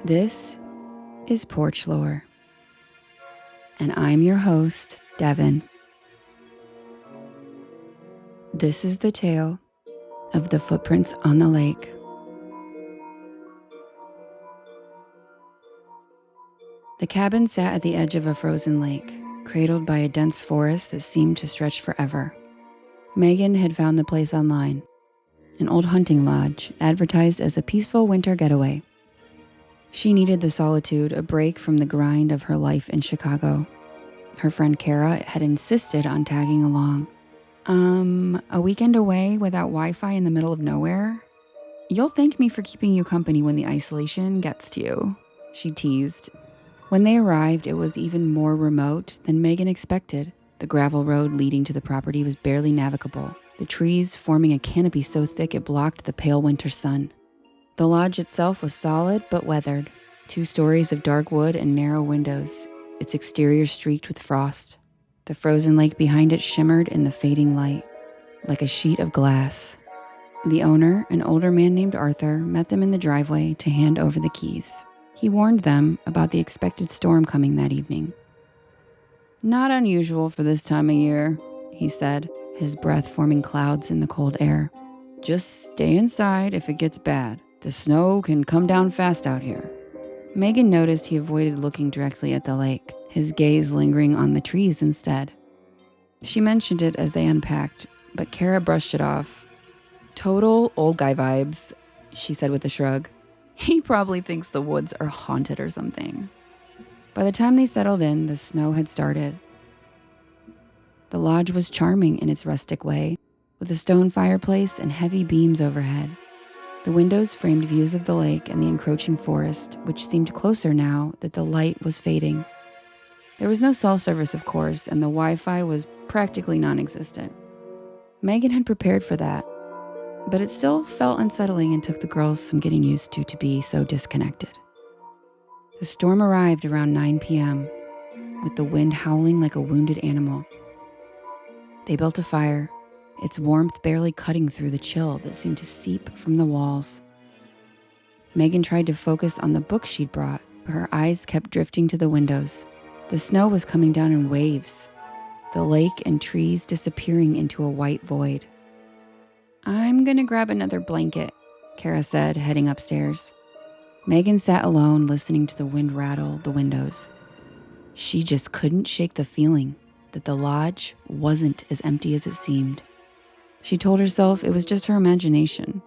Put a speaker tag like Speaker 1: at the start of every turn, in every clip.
Speaker 1: This is Porch Lore, and I'm your host, Devin. This is the tale of the footprints on the lake. The cabin sat at the edge of a frozen lake, cradled by a dense forest that seemed to stretch forever. Megan had found the place online, an old hunting lodge advertised as a peaceful winter getaway. She needed the solitude, a break from the grind of her life in Chicago. Her friend Cara had insisted on tagging along. A weekend away without Wi-Fi in the middle of nowhere? You'll thank me for keeping you company when the isolation gets to you, she teased. When they arrived, it was even more remote than Megan expected. The gravel road leading to the property was barely navigable, the trees forming a canopy so thick it blocked the pale winter sun. The lodge itself was solid but weathered, 2 stories of dark wood and narrow windows, its exterior streaked with frost. The frozen lake behind it shimmered in the fading light, like a sheet of glass. The owner, an older man named Arthur, met them in the driveway to hand over the keys. He warned them about the expected storm coming that evening. "Not unusual for this time of year," he said, his breath forming clouds in the cold air. "Just stay inside if it gets bad. The snow can come down fast out here." Megan noticed he avoided looking directly at the lake, his gaze lingering on the trees instead. She mentioned it as they unpacked, but Cara brushed it off. "Total old guy vibes," she said with a shrug. "He probably thinks the woods are haunted or something." By the time they settled in, the snow had started. The lodge was charming in its rustic way, with a stone fireplace and heavy beams overhead. The windows framed views of the lake and the encroaching forest, which seemed closer now that the light was fading. There was no cell service, of course, and the Wi-Fi was practically non-existent. Megan had prepared for that, but it still felt unsettling and took the girls some getting used to be so disconnected. The storm arrived around 9 p.m., with the wind howling like a wounded animal. They built a fire, its warmth barely cutting through the chill that seemed to seep from the walls. Megan tried to focus on the book she'd brought, but her eyes kept drifting to the windows. The snow was coming down in waves, the lake and trees disappearing into a white void. "I'm gonna grab another blanket," Cara said, heading upstairs. Megan sat alone, listening to the wind rattle the windows. She just couldn't shake the feeling that the lodge wasn't as empty as it seemed. She told herself it was just her imagination.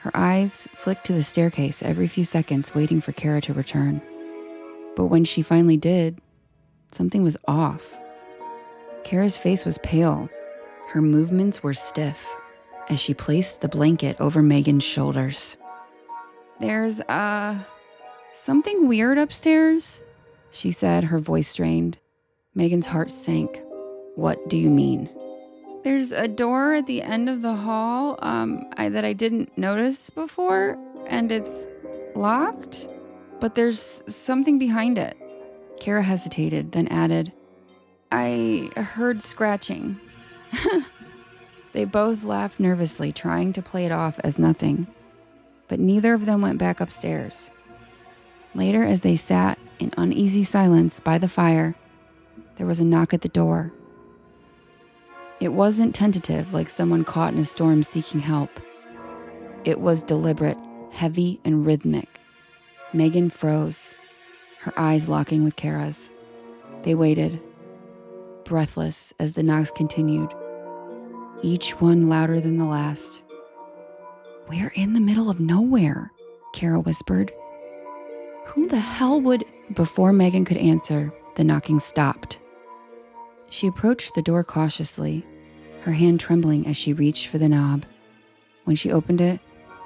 Speaker 1: Her eyes flicked to the staircase every few seconds, waiting for Cara to return. But when she finally did, something was off. Cara's face was pale. Her movements were stiff as she placed the blanket over Megan's shoulders. "There's, something weird upstairs," she said, her voice strained. Megan's heart sank. "What do you mean?" "There's a door at the end of the hall, that I didn't notice before, and it's locked, but there's something behind it." Cara hesitated, then added, "I heard scratching." They both laughed nervously, trying to play it off as nothing, but neither of them went back upstairs. Later, as they sat in uneasy silence by the fire, there was a knock at the door. It wasn't tentative, like someone caught in a storm seeking help. It was deliberate, heavy, and rhythmic. Megan froze, her eyes locking with Cara's. They waited, breathless, as the knocks continued, each one louder than the last. "We're in the middle of nowhere," Cara whispered. "Who the hell would—" Before Megan could answer, the knocking stopped. She approached the door cautiously, her hand trembling as she reached for the knob. When she opened it,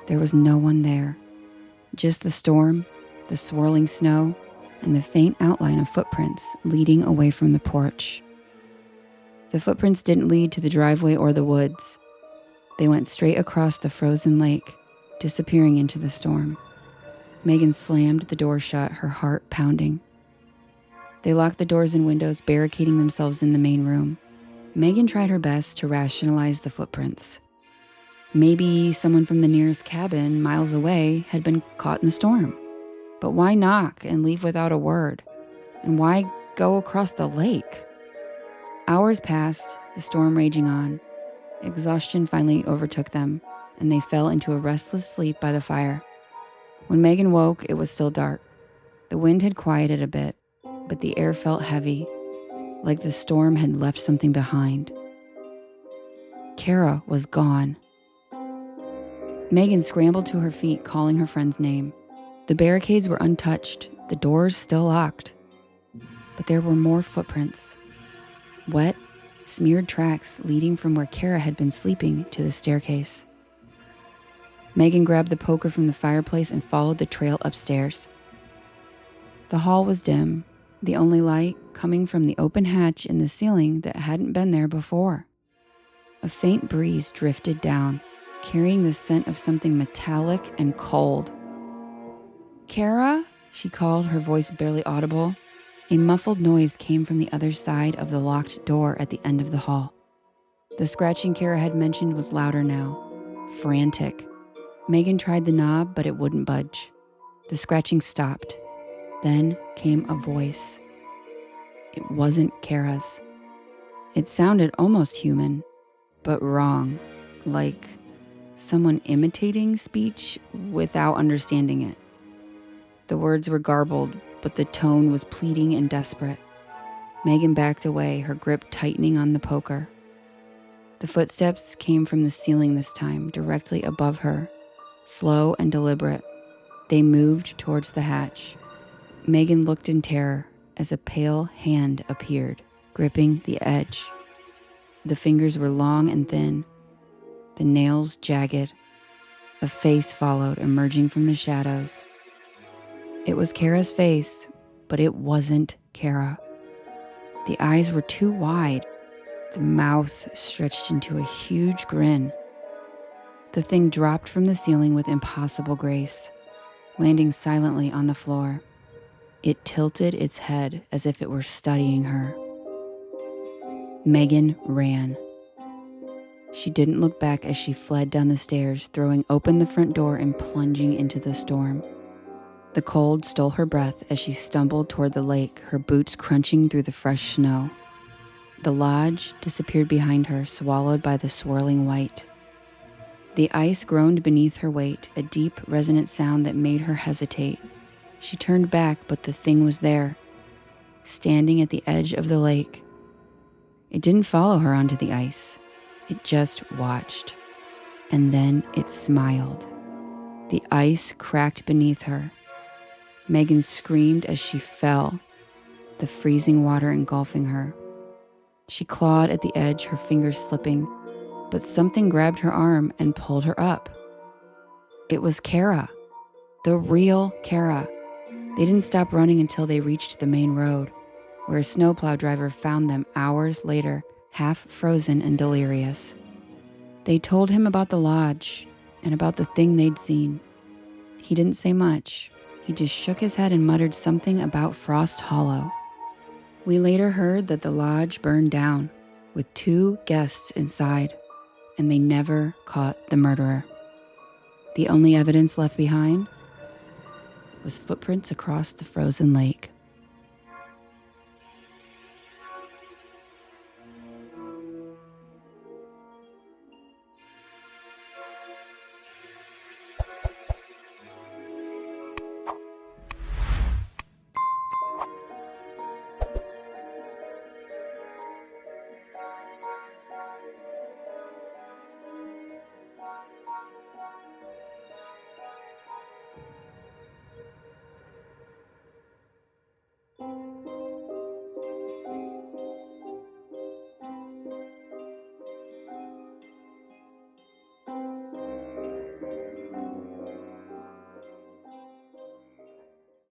Speaker 1: there was no one there. Just the storm, the swirling snow, and the faint outline of footprints leading away from the porch. The footprints didn't lead to the driveway or the woods. They went straight across the frozen lake, disappearing into the storm. Megan slammed the door shut, her heart pounding. They locked the doors and windows, barricading themselves in the main room. Megan tried her best to rationalize the footprints. Maybe someone from the nearest cabin, miles away, had been caught in the storm. But why knock and leave without a word? And why go across the lake? Hours passed, the storm raging on. Exhaustion finally overtook them, and they fell into a restless sleep by the fire. When Megan woke, it was still dark. The wind had quieted a bit, but the air felt heavy, like the storm had left something behind. Cara was gone. Megan scrambled to her feet, calling her friend's name. The barricades were untouched, the doors still locked. But there were more footprints. Wet, smeared tracks leading from where Cara had been sleeping to the staircase. Megan grabbed the poker from the fireplace and followed the trail upstairs. The hall was dim, the only light coming from the open hatch in the ceiling that hadn't been there before. A faint breeze drifted down, carrying the scent of something metallic and cold. "Cara?" she called, her voice barely audible. A muffled noise came from the other side of the locked door at the end of the hall. The scratching Cara had mentioned was louder now, frantic. Megan tried the knob, but it wouldn't budge. The scratching stopped. Then came a voice. It wasn't Cara's. It sounded almost human, but wrong, like someone imitating speech without understanding it. The words were garbled, but the tone was pleading and desperate. Megan backed away, her grip tightening on the poker. The footsteps came from the ceiling this time, directly above her, slow and deliberate. They moved towards the hatch. Megan looked in terror as a pale hand appeared, gripping the edge. The fingers were long and thin, the nails jagged. A face followed, emerging from the shadows. It was Cara's face, but it wasn't Cara. The eyes were too wide, the mouth stretched into a huge grin. The thing dropped from the ceiling with impossible grace, landing silently on the floor. It tilted its head as if it were studying her. Megan ran. She didn't look back as she fled down the stairs, throwing open the front door and plunging into the storm. The cold stole her breath as she stumbled toward the lake, her boots crunching through the fresh snow. The lodge disappeared behind her, swallowed by the swirling white. The ice groaned beneath her weight, a deep, resonant sound that made her hesitate. She turned back, but the thing was there, standing at the edge of the lake. It didn't follow her onto the ice. It just watched. And then it smiled. The ice cracked beneath her. Megan screamed as she fell, the freezing water engulfing her. She clawed at the edge, her fingers slipping, but something grabbed her arm and pulled her up. It was Cara, the real Cara. They didn't stop running until they reached the main road, where a snowplow driver found them hours later, half frozen and delirious. They told him about the lodge and about the thing they'd seen. He didn't say much. He just shook his head and muttered something about Frost Hollow. We later heard that the lodge burned down, with 2 guests inside, and they never caught the murderer. The only evidence left behind was footprints across the frozen lake.